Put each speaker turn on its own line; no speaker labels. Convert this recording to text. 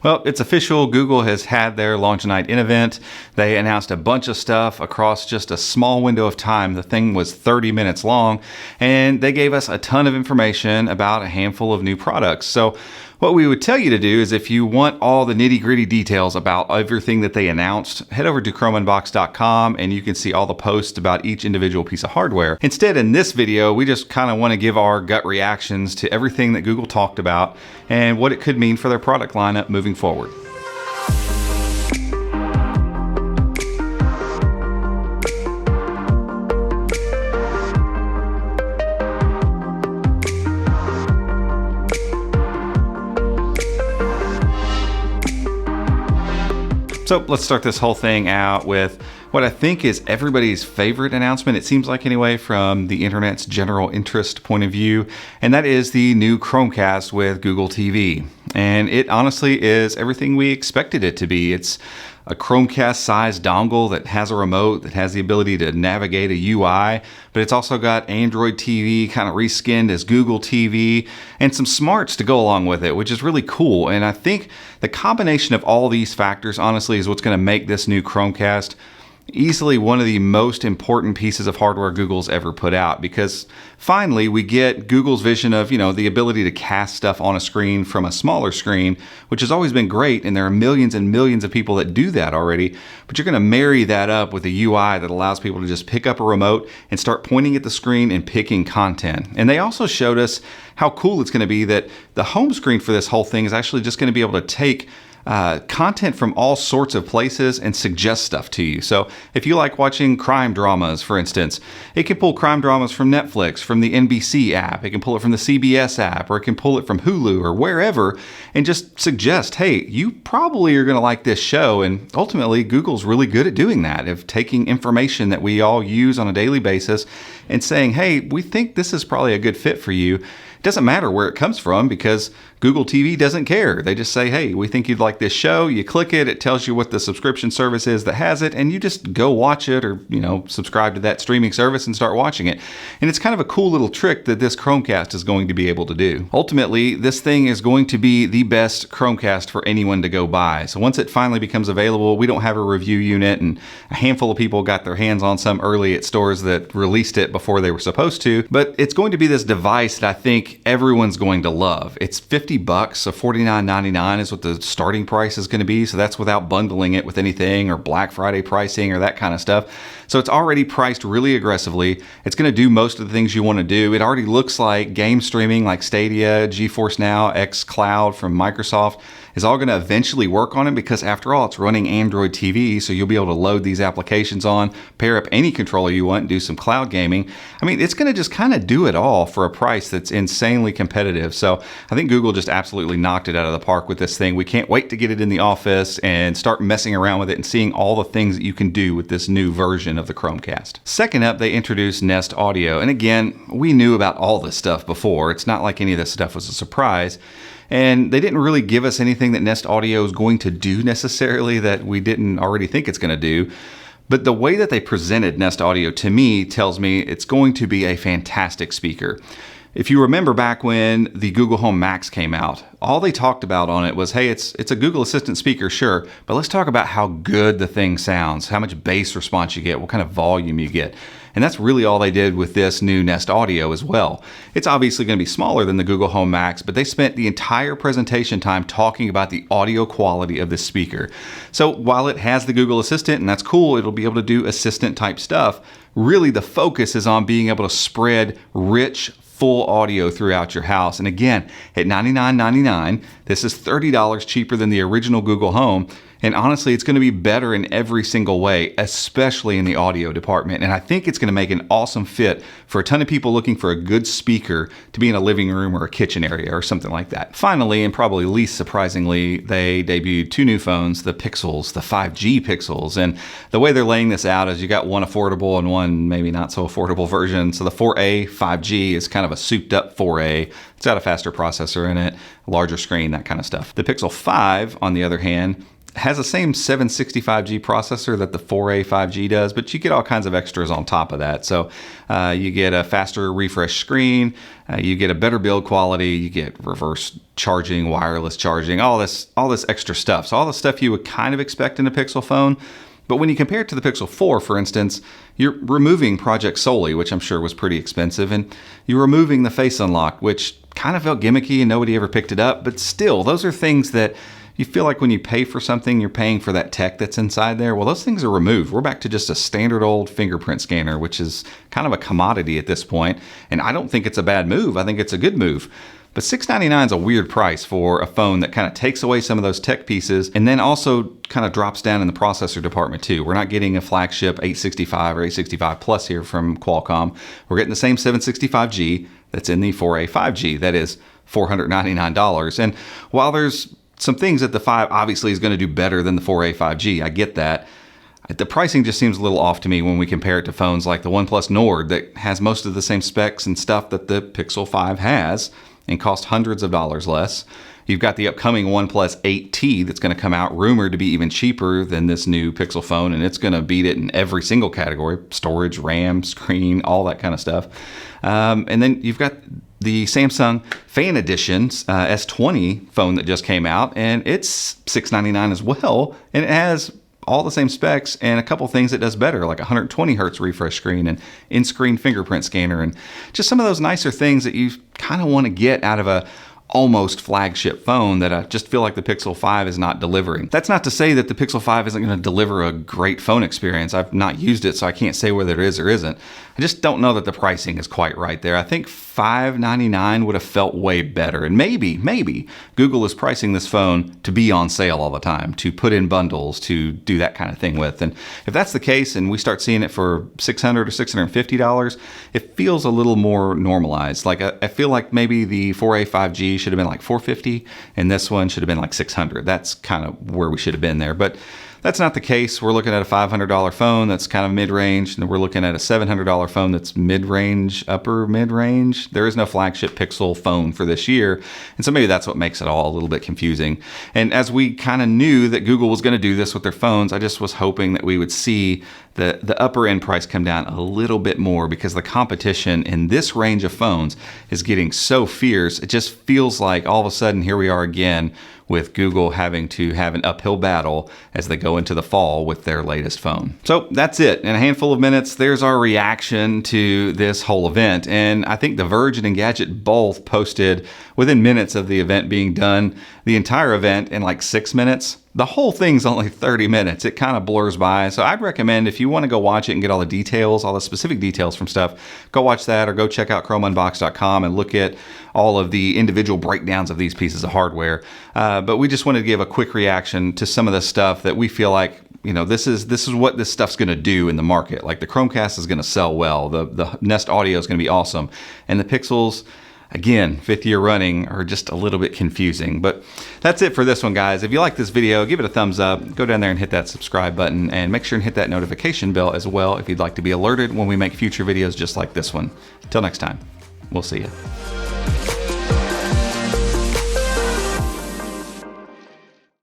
Well, it's official. Google has had their launch night in event. They announced a bunch of stuff across just a small window of time. The thing was 30 minutes long, and they gave us a ton of information about a handful of new products. So what we would tell you to do is, if you want all the nitty-gritty details about everything that they announced, head over to chromeunbox.com and you can see all the posts about each individual piece of hardware. Instead, in this video, we just kind of want to give our gut reactions to everything that Google talked about and what it could mean for their product lineup moving forward. So let's start this whole thing out with what I think is everybody's favorite announcement, it seems like anyway, from the internet's general interest point of view, and that is the new Chromecast with Google TV. And it honestly is everything we expected it to be. It's a Chromecast-sized dongle that has a remote, that has the ability to navigate a UI, but it's also got Android TV kind of reskinned as Google TV, and some smarts to go along with it, which is really cool. And I think the combination of all these factors, honestly, is what's going to make this new Chromecast easily one of the most important pieces of hardware Google's ever put out, because finally we get Google's vision of, the ability to cast stuff on a screen from a smaller screen, which has always been great, and there are millions and millions of people that do that already. But you're going to marry that up with a UI that allows people to just pick up a remote and start pointing at the screen and picking content. And they also showed us how cool it's going to be that the home screen for this whole thing is actually just going to be able to take content from all sorts of places and suggest stuff to you. So if you like watching crime dramas, for instance, it can pull crime dramas from Netflix, from the NBC app, it can pull it from the CBS app, or it can pull it from Hulu or wherever and just suggest, hey, you probably are going to like this show. And ultimately, Google's really good at doing that, of taking information that we all use on a daily basis and saying, hey, we think this is probably a good fit for you. It doesn't matter where it comes from, because Google TV doesn't care. They just say, hey, we think you'd like this show. You click it, it tells you what the subscription service is that has it, and you just go watch it, or subscribe to that streaming service and start watching it. And it's kind of a cool little trick that this Chromecast is going to be able to do. Ultimately, this thing is going to be the best Chromecast for anyone to go buy. So once it finally becomes available, we don't have a review unit, and a handful of people got their hands on some early at stores that released it before they were supposed to. But it's going to be this device that I think everyone's going to love. It's $50, so $49.99 is what the starting price is going to be. So that's without bundling it with anything or Black Friday pricing or that kind of stuff. So it's already priced really aggressively. It's going to do most of the things you want to do. It already looks like game streaming like Stadia, GeForce Now, xCloud from Microsoft is all going to eventually work on it, because after all, it's running Android TV, so you'll be able to load these applications on, pair up any controller you want, and do some cloud gaming. I mean, it's going to just kind of do it all for a price that's insanely competitive. So I think Google just absolutely knocked it out of the park with this thing. We can't wait to get it in the office and start messing around with it and seeing all the things that you can do with this new version of the Chromecast. Second up, they introduced Nest Audio. And again, we knew about all this stuff before. It's not like any of this stuff was a surprise. And they didn't really give us anything that Nest Audio is going to do necessarily that we didn't already think it's going to do. But the way that they presented Nest Audio to me tells me it's going to be a fantastic speaker. If you remember back when the Google Home Max came out, all they talked about on it was, hey, it's a Google Assistant speaker, sure, but let's talk about how good the thing sounds, how much bass response you get, what kind of volume you get. And that's really all they did with this new Nest Audio as well. It's obviously going to be smaller than the Google Home Max, but they spent the entire presentation time talking about the audio quality of this speaker. So while it has the Google Assistant, and that's cool, it'll be able to do assistant type stuff, really the focus is on being able to spread rich, full audio throughout your house. And again, at $99.99, this is $30 cheaper than the original Google Home. And honestly, it's going to be better in every single way, especially in the audio department. And I think it's going to make an awesome fit for a ton of people looking for a good speaker to be in a living room or a kitchen area or something like that. Finally, and probably least surprisingly, they debuted two new phones, the Pixels, the 5G Pixels. And the way they're laying this out is you got one affordable and one maybe not so affordable version. So the 4A 5G is kind of a souped up 4A. It's got a faster processor in it, larger screen, that kind of stuff. The Pixel 5, on the other hand, has the same 765G processor that the 4A 5G does, but you get all kinds of extras on top of that. So you get a faster refresh screen, you get a better build quality, you get reverse charging, wireless charging, all this extra stuff. So all the stuff you would kind of expect in a Pixel phone. But when you compare it to the Pixel 4, for instance, you're removing Project Soli, which I'm sure was pretty expensive, and you're removing the Face Unlock, which kind of felt gimmicky and nobody ever picked it up. But still, those are things that you feel like when you pay for something, you're paying for that tech that's inside there. Well, those things are removed. We're back to just a standard old fingerprint scanner, which is kind of a commodity at this point. And I don't think it's a bad move. I think it's a good move. But $699 is a weird price for a phone that kind of takes away some of those tech pieces and then also kind of drops down in the processor department too. We're not getting a flagship 865 or 865 Plus here from Qualcomm. We're getting the same 765G that's in the 4A 5G. That is $499. And while there's some things that the 5 obviously is going to do better than the 4A 5G, I get that. The pricing just seems a little off to me when we compare it to phones like the OnePlus Nord that has most of the same specs and stuff that the Pixel 5 has and cost hundreds of dollars less. You've got the upcoming OnePlus 8T that's going to come out rumored to be even cheaper than this new Pixel phone, and it's going to beat it in every single category: storage, RAM, screen, all that kind of stuff. And then you've got the Samsung Fan Edition S20 phone that just came out, and it's $699 as well, and it has all the same specs and a couple things it does better, like 120 hertz refresh screen and in-screen fingerprint scanner, and just some of those nicer things that you kind of want to get out of a almost flagship phone that I just feel like the Pixel 5 is not delivering. That's not to say that the Pixel 5 isn't going to deliver a great phone experience. I've not used it, so I can't say whether it is or isn't. I just don't know that the pricing is quite right there. I think $599 would have felt way better. And maybe Google is pricing this phone to be on sale all the time, to put in bundles, to do that kind of thing with. And if that's the case and we start seeing it for $600 or $650, it feels a little more normalized. Like I feel like maybe the 4A 5G should have been like $450 and this one should have been like $600. That's kind of where we should have been there. But that's not the case. We're looking at a $500 phone that's kind of mid-range, and we're looking at a $700 phone that's mid-range, upper mid-range. There is no flagship Pixel phone for this year, and so maybe that's what makes it all a little bit confusing. And as we kind of knew that Google was going to do this with their phones, I just was hoping that we would see the upper end price come down a little bit more, because the competition in this range of phones is getting so fierce. It just feels like all of a sudden here we are again with Google having to have an uphill battle as they go into the fall with their latest phone. So that's it. In a handful of minutes, there's our reaction to this whole event. And I think The Verge and Engadget both posted within minutes of the event being done, the entire event in like 6 minutes. The whole thing's only 30 minutes. It kind of blurs by. So I'd recommend, if you want to go watch it and get all the details, all the specific details from stuff, go watch that, or go check out chromeunbox.com and look at all of the individual breakdowns of these pieces of hardware. But we just wanted to give a quick reaction to some of the stuff that we feel like, you know, this is what this stuff's going to do in the market. Like the Chromecast is going to sell well. The Nest Audio is going to be awesome. And the Pixels, again, 5th year running, are just a little bit confusing. But that's it for this one, guys. If you like this video, give it a thumbs up. Go down there and hit that subscribe button, and make sure and hit that notification bell as well if you'd like to be alerted when we make future videos just like this one. Till next time, we'll see you.